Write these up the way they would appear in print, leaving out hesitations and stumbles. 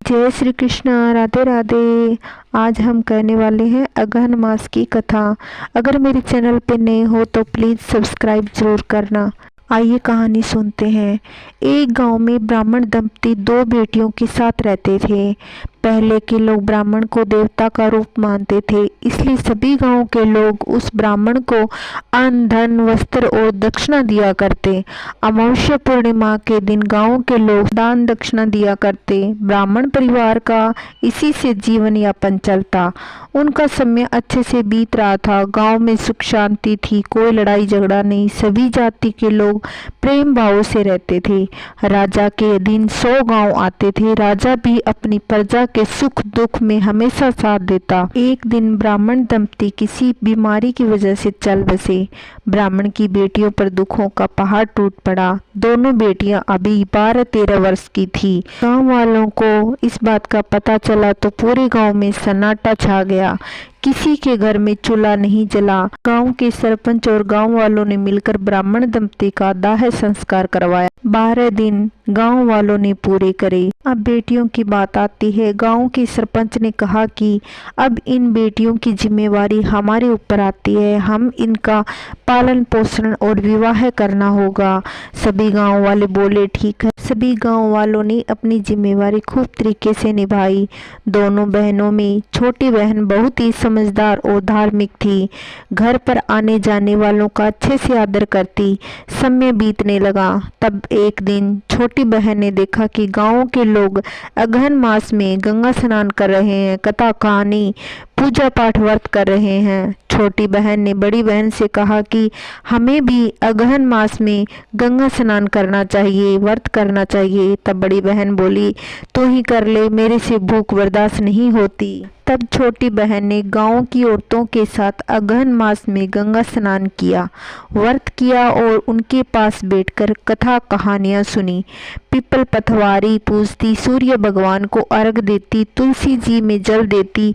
जय श्री कृष्ण। राधे राधे। आज हम कहने वाले हैं अगहन मास की कथा। अगर मेरे चैनल पे नए हो तो प्लीज़ सब्सक्राइब जरूर करना। आइए कहानी सुनते हैं। एक गांव में ब्राह्मण दंपति दो बेटियों के साथ रहते थे। पहले के लोग ब्राह्मण को देवता का रूप मानते थे, इसलिए सभी गांव के लोग उस ब्राह्मण को अन्न, धन, वस्त्र और दक्षिणा दिया करते। अमावस्या पूर्णिमा के दिन गांव के लोग दान दक्षिणा दिया करते। ब्राह्मण परिवार का इसी से जीवन यापन चलता। उनका समय अच्छे से बीत रहा था। गांव में सुख शांति थी, कोई लड़ाई झगड़ा नहीं। सभी जाति के लोग प्रेम भाव से रहते थे। राजा के अधीन 100 गांव आते थे। राजा भी अपनी प्रजा के सुख दुख में हमेशा साथ देता। एक दिन ब्राह्मण दंपति किसी बीमारी की वजह से चल बसे। ब्राह्मण की बेटियों पर दुखों का पहाड़ टूट पड़ा। दोनों बेटियां अभी 12-13 वर्ष की थी। गांव वालों को इस बात का पता चला तो पूरे गांव में सन्नाटा छा गया। किसी के घर में चूल्हा नहीं जला। गांव के सरपंच और गांव वालों ने मिलकर ब्राह्मण दंपति का दाह संस्कार करवाया। 12 दिन गांव वालों ने पूरे करे। अब बेटियों की बात आती है। गांव के सरपंच ने कहा कि अब इन बेटियों की जिम्मेवारी हमारे ऊपर आती है। हम इनका पालन पोषण और विवाह करना होगा। सभी गांव वाले बोले ठीक है। सभी गांव वालों ने अपनी जिम्मेवारी खूब तरीके से निभाई। दोनों बहनों में छोटी बहन बहुत ही समझदार और धार्मिक थी। घर पर आने जाने वालों का अच्छे से आदर करती। समय बीतने लगा। तब एक दिन छोटी बहन ने देखा कि गांव के लोग अगहन मास में गंगा स्नान कर रहे हैं, कथा कहानी पूजा पाठ व्रत कर रहे हैं। छोटी बहन ने बड़ी बहन से कहा कि हमें भी अगहन मास में गंगा स्नान करना चाहिए, व्रत करना चाहिए। तब बड़ी बहन बोली तू ही कर ले, मेरे से भूख बर्दाश्त नहीं होती। तब छोटी बहन ने गांव की औरतों के साथ अगहन मास में गंगा स्नान किया, व्रत किया और उनके पास बैठकर कथा कहानियां सुनी। पीपल पथवारी पूजती, सूर्य भगवान को अर्घ देती, तुलसी जी में जल देती।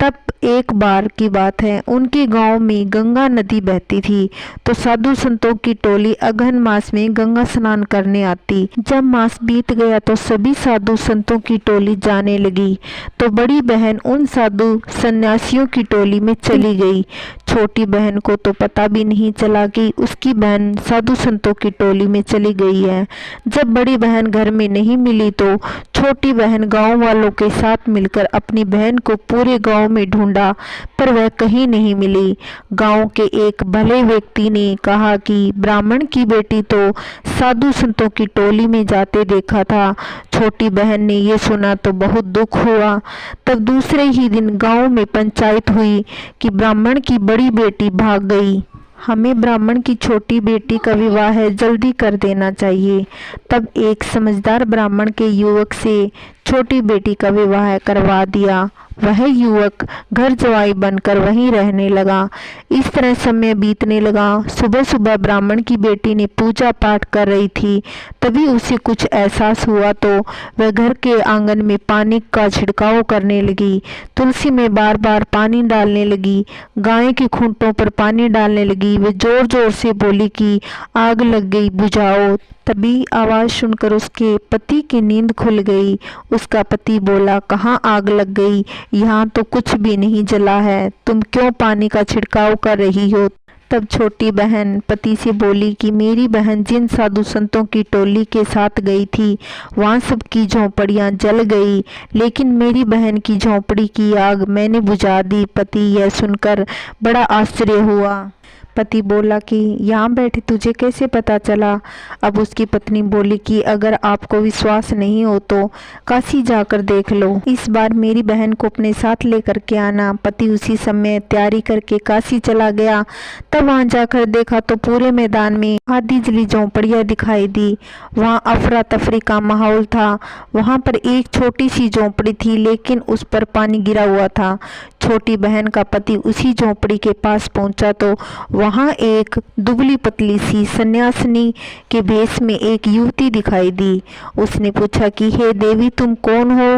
तब एक बार की बात है, उनके गांव में गंगा नदी बहती थी तो साधु संतों की टोली अगहन मास में गंगा स्नान करने आती। जब मास बीत गया तो सभी साधु संतों की टोली जाने लगी तो बड़ी बहन उन साधु सन्यासियों की टोली में चली गई। छोटी बहन को तो पता भी नहीं चला कि उसकी बहन साधु संतों की टोली में चली गई है। जब बड़ी बहन घर में नहीं मिली तो छोटी बहन गांव वालों के साथ मिलकर अपनी बहन को पूरे गांव में ढूंढा, पर वह कहीं नहीं मिली। गांव के एक भले व्यक्ति ने कहा कि ब्राह्मण की बेटी तो साधु संतों की टोली में जाते देखा था। छोटी बहन ने ये सुना तो बहुत दुख हुआ। तब दूसरे ही दिन गांव में पंचायत हुई कि ब्राह्मण की बड़ी बेटी भाग गई, हमें ब्राह्मण की छोटी बेटी का विवाह जल्दी कर देना चाहिए। तब एक समझदार ब्राह्मण के युवक से छोटी बेटी का विवाह करवा दिया। वह युवक घर जवाई बनकर वहीं रहने लगा। इस तरह समय बीतने लगा। सुबह सुबह ब्राह्मण की बेटी ने पूजा पाठ कर रही थी, तभी उसे कुछ एहसास हुआ तो वह घर के आंगन में पानी का छिड़काव करने लगी। तुलसी में बार बार पानी डालने लगी, गाय के खूंटों पर पानी डालने लगी। वह जोर जोर से बोली कि आग लग गई, बुझाओ। तभी आवाज सुनकर उसके पति की नींद खुल गई। उसका पति बोला कहाँ आग लग गई, यहाँ तो कुछ भी नहीं जला है, तुम क्यों पानी का छिड़काव कर रही हो। तब छोटी बहन पति से बोली कि मेरी बहन जिन साधु संतों की टोली के साथ गई थी वहाँ सबकी झोंपड़ियाँ जल गई, लेकिन मेरी बहन की झोंपड़ी की आग मैंने बुझा दी। पति यह सुनकर बड़ा आश्चर्य हुआ। पति बोला कि यहाँ बैठे तुझे कैसे पता चला। अब उसकी पत्नी बोली कि अगर आपको विश्वास नहीं हो तो काशी जाकर देख लो, इस बार मेरी बहन को अपने साथ लेकर के आना। पति उसी समय तैयारी करके काशी चला गया। तब वहाँ जाकर देखा तो पूरे मैदान में आधी जली झोंपड़ियाँ दिखाई दी। वहाँ अफरा तफरी का माहौल था। वहाँ पर एक छोटी सी झोंपड़ी थी, लेकिन उस पर पानी गिरा हुआ था। छोटी बहन का पति उसी झोंपड़ी के पास पहुंचा तो वहां एक दुबली पतली सी सन्यासिनी के भेष में एक युवती दिखाई दी। उसने पूछा कि हे देवी, तुम कौन हो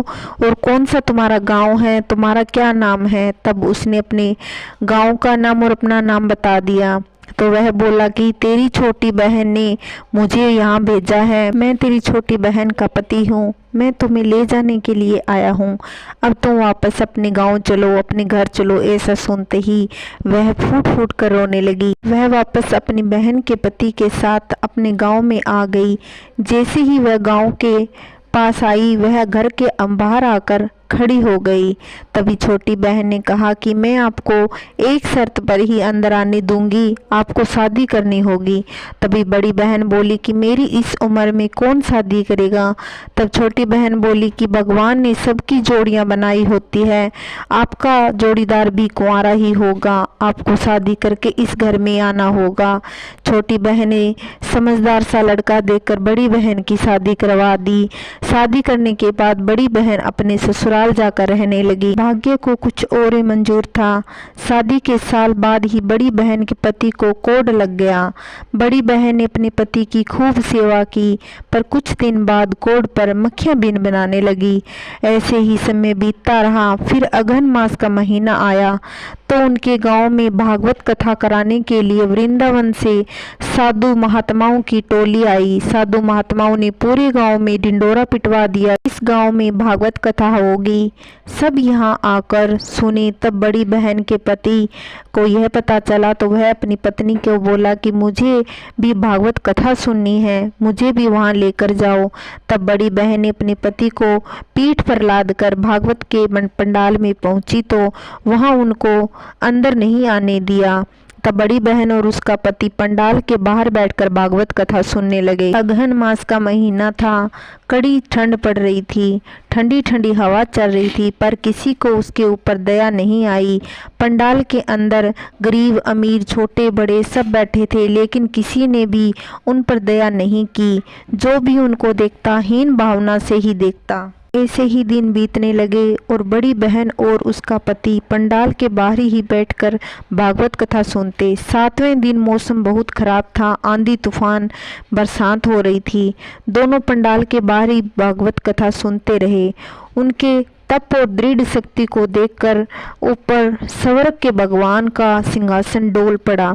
और कौन सा तुम्हारा गांव है, तुम्हारा क्या नाम है। तब उसने अपने गांव का नाम और अपना नाम बता दिया। तो वह बोला कि तेरी छोटी बहन ने मुझे यहाँ भेजा है, मैं तेरी छोटी बहन का पति हूँ, मैं तुम्हें ले जाने के लिए आया हूँ, अब तुम वापस अपने गांव चलो, अपने घर चलो। ऐसा सुनते ही वह फूट फूट कर रोने लगी। वह वापस अपनी बहन के पति के साथ अपने गांव में आ गई। जैसे ही वह गांव के पास आई, वह घर के बाहर आकर खड़ी हो गई। तभी छोटी बहन ने कहा कि मैं आपको एक शर्त पर ही अंदर आने दूंगी, आपको शादी करनी होगी। तभी बड़ी बहन बोली कि मेरी इस उम्र में कौन शादी करेगा। तब छोटी बहन बोली कि भगवान ने सबकी जोड़ियां बनाई होती है, आपका जोड़ीदार भी कुंवारा ही होगा, आपको शादी करके इस घर में आना होगा। छोटी बहन ने समझदार सा लड़का देखकर बड़ी बहन की शादी करवा दी। शादी करने के बाद बड़ी बहन अपने ससुराल जाकर रहने लगी। भाग्य को कुछ और ही मंजूर था। शादी के साल बाद ही बड़ी बहन के पति को कोढ़ लग गया। बड़ी बहन ने अपने पति की खूब सेवा की, पर कुछ दिन बाद कोढ़ पर मक्खियां बिन बनाने लगी। ऐसे ही समय बीतता रहा। फिर अगहन मास का महीना आया तो उनके गांव में भागवत कथा कराने के लिए वृंदावन से साधु महात्माओं की टोली आई। साधु महात्माओं ने पूरे गांव में ढिंडोरा पिटवा दिया, इस गांव में भागवत कथा होगी। सब यहां आकर सुने। तब बड़ी बहन के पति को यह पता चला तो वह अपनी पत्नी को बोला कि मुझे भी भागवत कथा सुननी है, मुझे भी वहां लेकर जाओ। तब बड़ी बहन ने अपने पति को पीठ पर लाद कर भागवत के पंडाल में पहुंची तो वहां उनको अंदर नहीं आने दिया। तब बड़ी बहन और उसका पति पंडाल के बाहर बैठकर भागवत कथा सुनने लगे। अगहन मास का महीना था, कड़ी ठंड पड़ रही थी, ठंडी ठंडी हवा चल रही थी, पर किसी को उसके ऊपर दया नहीं आई। पंडाल के अंदर गरीब अमीर छोटे बड़े सब बैठे थे, लेकिन किसी ने भी उन पर दया नहीं की। जो भी उनको देखता हीन भावना से ही देखता। ऐसे ही दिन बीतने लगे और बड़ी बहन और उसका पति पंडाल के बाहर ही बैठकर भागवत कथा सुनते। 7वें दिन मौसम बहुत खराब था, आंधी तूफान बरसात हो रही थी। दोनों पंडाल के बाहर ही भागवत कथा सुनते रहे। उनके तप और दृढ़ शक्ति को देखकर ऊपर स्वर्ग के भगवान का सिंहासन डोल पड़ा।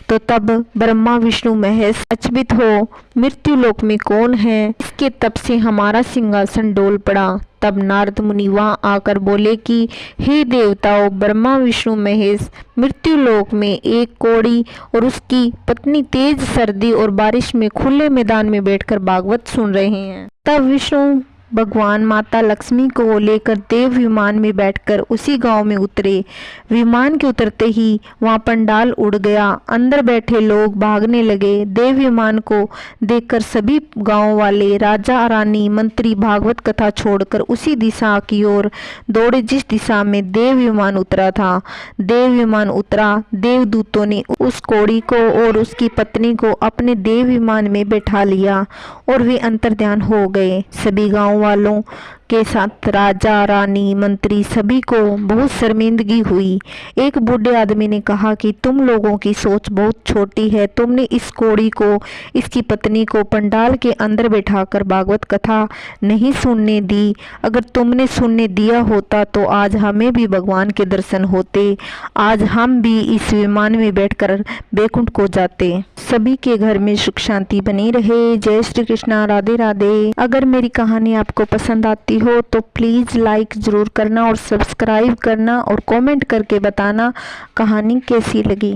तो तब ब्रह्मा विष्णु महेश अचंभित हो, मृत्यु लोक में कौन है, इसके तप से हमारा सिंहासन डोल पड़ा। तब नारद मुनि वहां आकर बोले कि हे देवताओं, ब्रह्मा विष्णु महेश मृत्यु लोक में एक कोढ़ी और उसकी पत्नी तेज सर्दी और बारिश में खुले मैदान में बैठकर भागवत सुन रहे हैं। तब विष्णु भगवान माता लक्ष्मी को लेकर देव विमान में बैठकर उसी गांव में उतरे। विमान के उतरते ही वहां पंडाल उड़ गया, अंदर बैठे लोग भागने लगे। देव विमान को देखकर सभी गांव वाले, राजा रानी मंत्री भागवत कथा छोड़कर उसी दिशा की ओर दौड़े जिस दिशा में देव विमान उतरा था। देव विमान उतरा, देवदूतों ने उस कोढ़ी को और उसकी पत्नी को अपने देव विमान में बैठा लिया और वे अंतर्ध्यान हो गए। सभी गांव वालों के साथ राजा रानी मंत्री सभी को बहुत शर्मिंदगी हुई। एक बूढ़े आदमी ने कहा कि तुम लोगों की सोच बहुत छोटी है, तुमने इस कोढ़ी को, इसकी पत्नी को पंडाल के अंदर बैठाकर भागवत कथा नहीं सुनने दी। अगर तुमने सुनने दिया होता तो आज हमें भी भगवान के दर्शन होते, आज हम भी इस विमान में बैठकर बैकुंठ को जाते। सभी के घर में सुख शांति बनी रहे। जय श्री कृष्णा, राधे राधे। अगर मेरी कहानी आपको पसंद आती हो तो प्लीज़ लाइक ज़रूर करना और सब्सक्राइब करना और कमेंट करके बताना कहानी कैसी लगी।